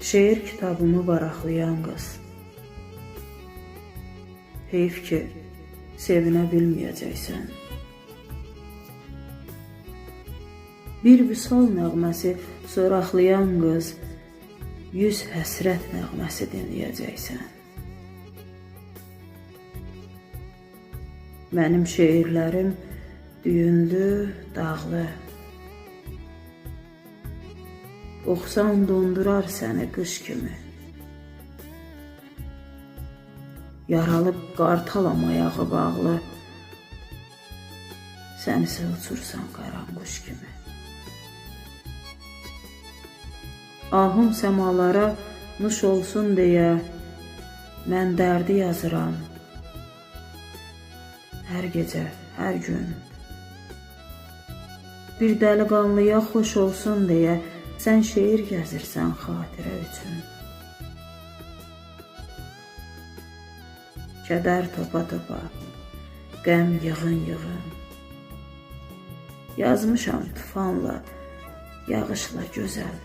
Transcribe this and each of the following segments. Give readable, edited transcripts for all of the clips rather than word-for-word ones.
Şeir kitabımı varaqlayan qız. Heyf ki, sevinə bilməyəcəksən. Bir vüsal nəğməsi soraqlayan qız, 100 həsrət nəğməsi dinləyəcəksən. Mənim şeirlərim düyünlü, dağlı. Oxsan dondurar səni qış kimi. Yaralıb qartalam ayağı bağlı. Sən isə uçursan qaranquş kimi. Ahım səmalara nuş olsun deyə mən dərdi yazıram. Hər gecə, hər gün. Bir dəliqanlıya xoş olsun deyə sən şeir gəzirsən xatirə üçün. Kədər topa-topa, qəm yığın-yığın. Yazmışam tufanla, yağışla gözəl.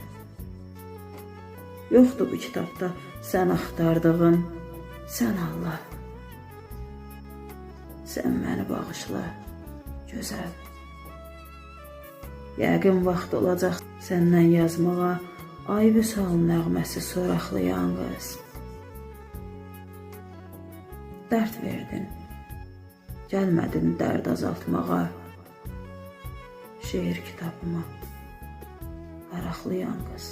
Yoxdur bu kitabda sən axtardığın, sən Allah. Sən məni bağışla, gözəl. Yəqin vaxt olacaq səndən yazmağa, ay vüsal nəğməsi soraqlayan qız. Dərd verdin, gəlmədin dərd azaltmağa, şeir kitabıma varaqlayan qız.